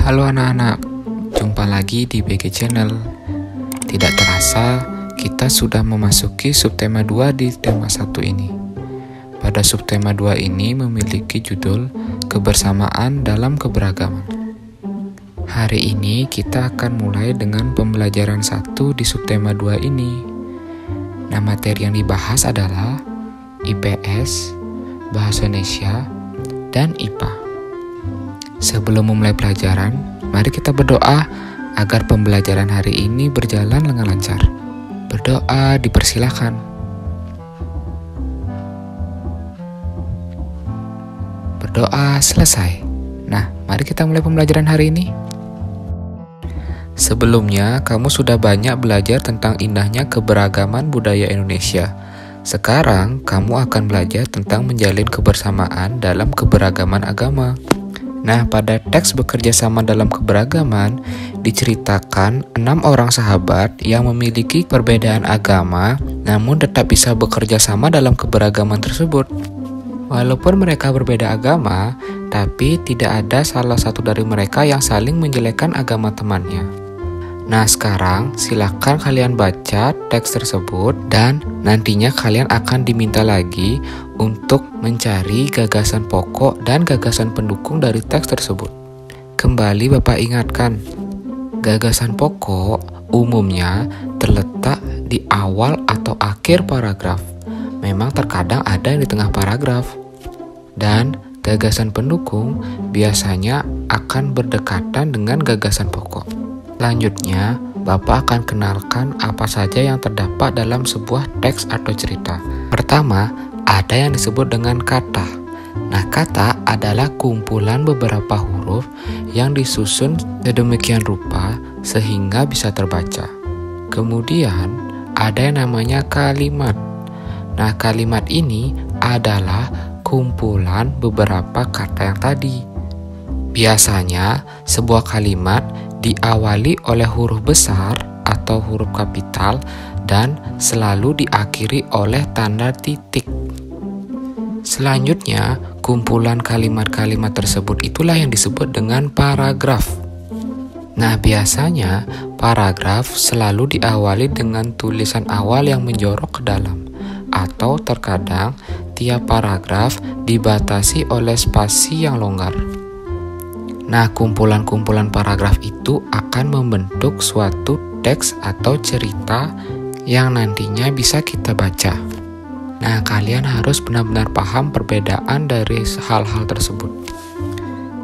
Halo anak-anak, jumpa lagi di BG Channel. Tidak terasa, kita sudah memasuki subtema 2 di tema 1 ini. Pada subtema 2 ini memiliki judul Kebersamaan dalam Keberagaman. Hari ini kita akan mulai dengan pembelajaran 1 di subtema 2 ini. Nah, materi yang dibahas adalah IPS, Bahasa Indonesia, dan IPA. Sebelum memulai pelajaran, mari kita berdoa agar pembelajaran hari ini berjalan dengan lancar. Berdoa dipersilakan. Berdoa selesai. Nah, mari kita mulai pembelajaran hari ini. Sebelumnya, kamu sudah banyak belajar tentang indahnya keberagaman budaya Indonesia. Sekarang, kamu akan belajar tentang menjalin kebersamaan dalam keberagaman agama. Nah, pada teks bekerja sama dalam keberagaman, diceritakan 6 orang sahabat yang memiliki perbedaan agama, namun tetap bisa bekerja sama dalam keberagaman tersebut. Walaupun mereka berbeda agama, tapi tidak ada salah satu dari mereka yang saling menjelekkan agama temannya. Nah, sekarang silakan kalian baca teks tersebut dan nantinya kalian akan diminta lagi untuk mencari gagasan pokok dan gagasan pendukung dari teks tersebut. Kembali Bapak ingatkan, gagasan pokok umumnya terletak di awal atau akhir paragraf. Memang terkadang ada yang di tengah paragraf. Dan gagasan pendukung biasanya akan berdekatan dengan gagasan pokok. Selanjutnya, Bapak akan kenalkan apa saja yang terdapat dalam sebuah teks atau cerita. Pertama, ada yang disebut dengan kata. Nah, kata adalah kumpulan beberapa huruf yang disusun sedemikian rupa sehingga bisa terbaca. Kemudian, ada yang namanya kalimat. Nah, kalimat ini adalah kumpulan beberapa kata yang tadi. Biasanya, sebuah kalimat diawali oleh huruf besar atau huruf kapital dan selalu diakhiri oleh tanda titik. Selanjutnya, kumpulan kalimat-kalimat tersebut itulah yang disebut dengan paragraf. Nah, biasanya paragraf selalu diawali dengan tulisan awal yang menjorok ke dalam, atau terkadang tiap paragraf dibatasi oleh spasi yang longgar. Nah, kumpulan-kumpulan paragraf itu akan membentuk suatu teks atau cerita yang nantinya bisa kita baca. Nah, kalian harus benar-benar paham perbedaan dari hal-hal tersebut.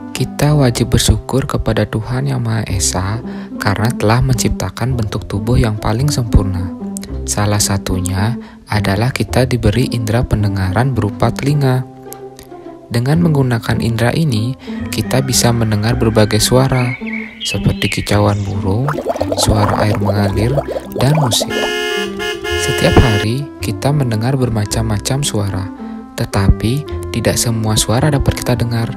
Kita wajib bersyukur kepada Tuhan Yang Maha Esa karena telah menciptakan bentuk tubuh yang paling sempurna. Salah satunya adalah kita diberi indera pendengaran berupa telinga. Dengan menggunakan indera ini, kita bisa mendengar berbagai suara, seperti kicauan burung, suara air mengalir, dan musik. Setiap hari, kita mendengar bermacam-macam suara, tetapi tidak semua suara dapat kita dengar.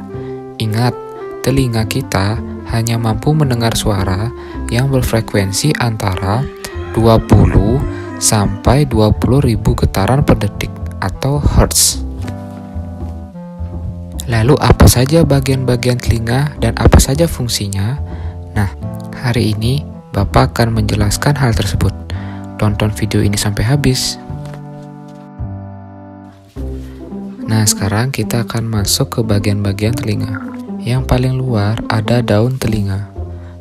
Ingat, telinga kita hanya mampu mendengar suara yang berfrekuensi antara 20 sampai 20.000 getaran per detik atau hertz. Lalu apa saja bagian-bagian telinga dan apa saja fungsinya? Nah, hari ini Bapak akan menjelaskan hal tersebut. Tonton video ini sampai habis. Nah, sekarang kita akan masuk ke bagian-bagian telinga. Yang paling luar ada daun telinga.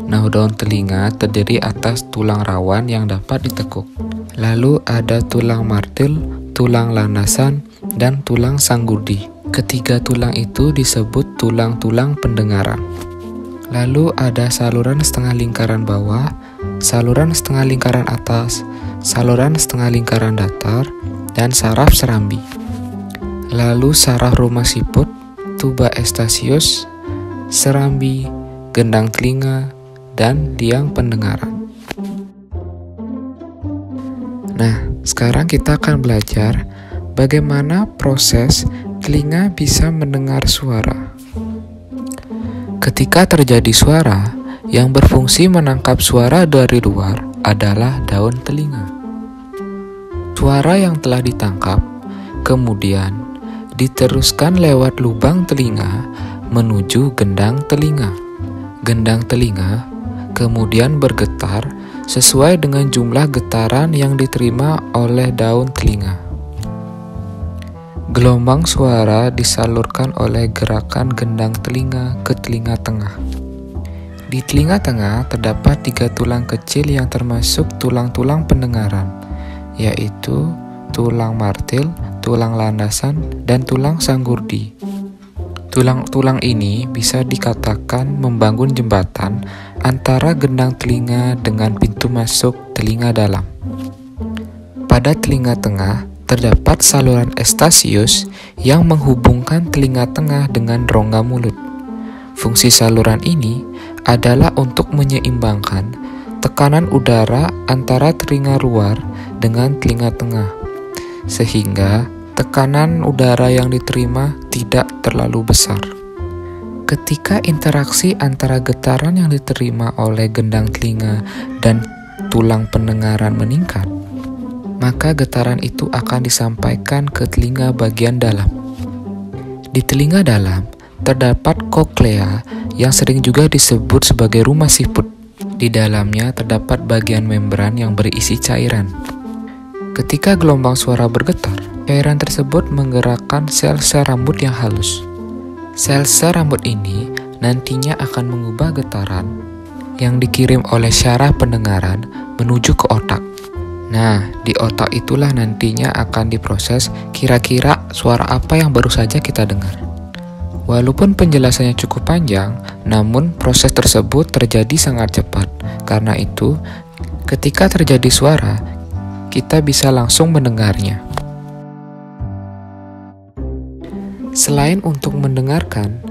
Nah, daun telinga terdiri atas tulang rawan yang dapat ditekuk. Lalu ada tulang martil, tulang landasan, dan tulang sanggurdi. Ketiga tulang itu disebut tulang-tulang pendengaran. Lalu ada saluran setengah lingkaran bawah, saluran setengah lingkaran atas, saluran setengah lingkaran datar, dan saraf serambi. Lalu saraf rumah siput, tuba eustachius, serambi, gendang telinga, dan liang pendengaran. Nah, sekarang kita akan belajar bagaimana proses telinga bisa mendengar suara. Ketika terjadi suara, yang berfungsi menangkap suara dari luar adalah daun telinga. Suara yang telah ditangkap kemudian diteruskan lewat lubang telinga menuju gendang telinga. gendang telinga, kemudian bergetar sesuai dengan jumlah getaran yang diterima oleh daun telinga. Gelombang suara disalurkan oleh gerakan gendang telinga ke telinga tengah. Di telinga tengah terdapat 3 tulang kecil yang termasuk tulang-tulang pendengaran, yaitu tulang martil, tulang landasan, dan tulang sanggurdi. Tulang-tulang ini bisa dikatakan membangun jembatan antara gendang telinga dengan pintu masuk telinga dalam. Pada telinga tengah, terdapat saluran Eustachius yang menghubungkan telinga tengah dengan rongga mulut. Fungsi saluran ini adalah untuk menyeimbangkan tekanan udara antara telinga luar dengan telinga tengah, sehingga tekanan udara yang diterima tidak terlalu besar. Ketika interaksi antara getaran yang diterima oleh gendang telinga dan tulang pendengaran meningkat, maka getaran itu akan disampaikan ke telinga bagian dalam. Di telinga dalam terdapat koklea yang sering juga disebut sebagai rumah siput. Di dalamnya terdapat bagian membran yang berisi cairan. Ketika gelombang suara bergetar, cairan tersebut menggerakkan sel-sel rambut yang halus. Sel-sel rambut ini nantinya akan mengubah getaran yang dikirim oleh syaraf pendengaran menuju ke otak. Nah, di otak itulah nantinya akan diproses kira-kira suara apa yang baru saja kita dengar. Walaupun penjelasannya cukup panjang, namun proses tersebut terjadi sangat cepat. Karena itu, ketika terjadi suara, kita bisa langsung mendengarnya. Selain untuk mendengarkan,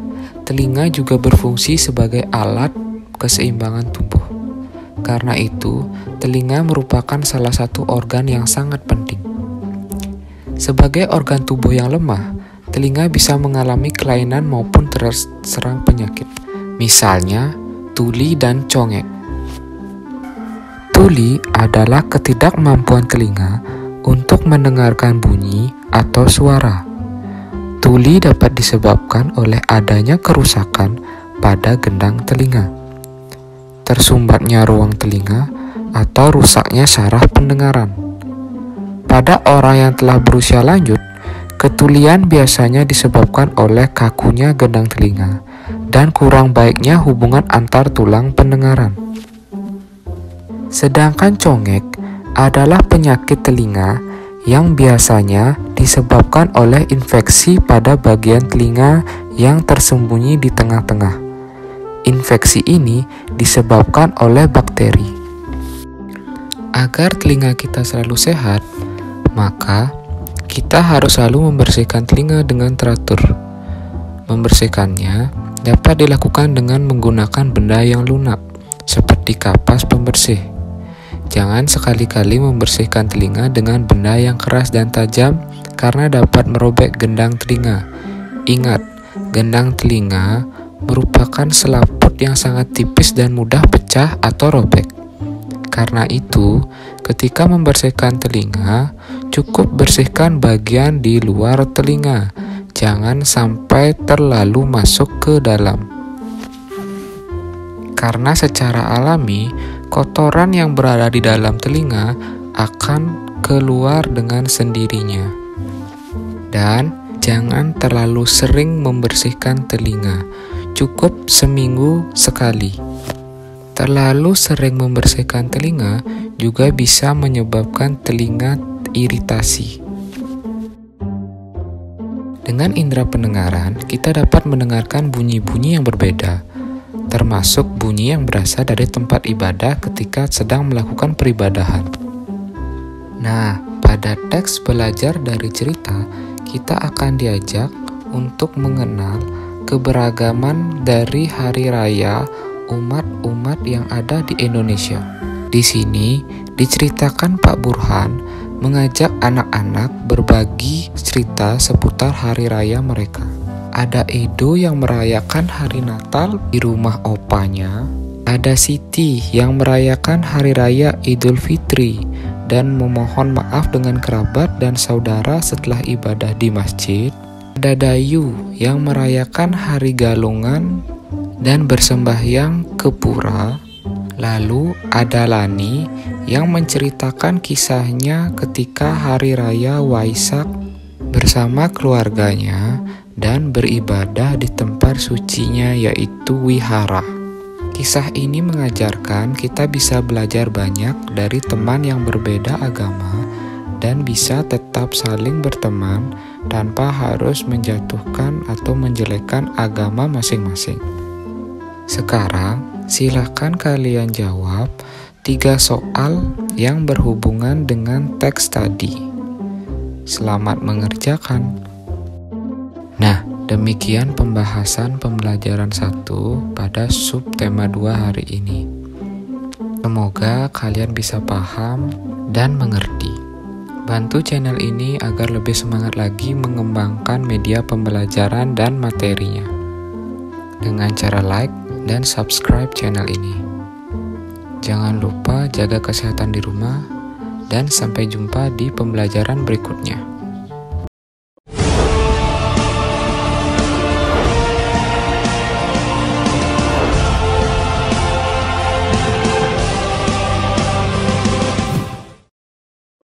telinga juga berfungsi sebagai alat keseimbangan tubuh. Karena itu, telinga merupakan salah satu organ yang sangat penting. Sebagai organ tubuh yang lemah, telinga bisa mengalami kelainan maupun terserang penyakit. Misalnya, tuli dan congek. Tuli adalah ketidakmampuan telinga untuk mendengarkan bunyi atau suara. Tuli dapat disebabkan oleh adanya kerusakan pada gendang telinga, tersumbatnya ruang telinga, atau rusaknya saraf pendengaran. Pada orang yang telah berusia lanjut, ketulian biasanya disebabkan oleh kakunya gendang telinga dan kurang baiknya hubungan antar tulang pendengaran. Sedangkan congek adalah penyakit telinga yang biasanya disebabkan oleh infeksi pada bagian telinga yang tersembunyi di tengah-tengah. Infeksi ini disebabkan oleh bakteri. Agar telinga kita selalu sehat, maka kita harus selalu membersihkan telinga dengan teratur. Membersihkannya dapat dilakukan dengan menggunakan benda yang lunak, seperti kapas pembersih. Jangan sekali-kali membersihkan telinga dengan benda yang keras dan tajam karena dapat merobek gendang telinga. Ingat, gendang telinga merupakan selaput yang sangat tipis dan mudah pecah atau robek. Karena itu, ketika membersihkan telinga, cukup bersihkan bagian di luar telinga. Jangan sampai terlalu masuk ke dalam. Karena secara alami, kotoran yang berada di dalam telinga akan keluar dengan sendirinya. Dan jangan terlalu sering membersihkan telinga, cukup seminggu sekali. Terlalu sering membersihkan telinga juga bisa menyebabkan telinga iritasi. Dengan indera pendengaran, kita dapat mendengarkan bunyi-bunyi yang berbeda, termasuk bunyi yang berasal dari tempat ibadah ketika sedang melakukan peribadahan. Nah, pada teks belajar dari cerita, kita akan diajak untuk mengenal keberagaman dari hari raya umat-umat yang ada di Indonesia. Di sini diceritakan Pak Burhan mengajak anak-anak berbagi cerita seputar hari raya mereka. Ada Edo yang merayakan hari Natal di rumah opanya. Ada Siti yang merayakan hari raya Idul Fitri dan memohon maaf dengan kerabat dan saudara setelah ibadah di masjid. Ada Dayu yang merayakan hari Galungan dan bersembahyang ke pura. Lalu ada Lani yang menceritakan kisahnya ketika hari raya Waisak bersama keluarganya dan beribadah di tempat sucinya yaitu wihara. Kisah ini mengajarkan kita bisa belajar banyak dari teman yang berbeda agama dan bisa tetap saling berteman tanpa harus menjatuhkan atau menjelekkan agama masing-masing. Sekarang, silakan kalian jawab 3 soal yang berhubungan dengan teks tadi. Selamat mengerjakan. Nah, demikian pembahasan pembelajaran 1 pada subtema 2 hari ini. Semoga kalian bisa paham dan mengerti. Bantu channel ini agar lebih semangat lagi mengembangkan media pembelajaran dan materinya dengan cara like dan subscribe channel ini. Jangan lupa jaga kesehatan di rumah dan sampai jumpa di pembelajaran berikutnya.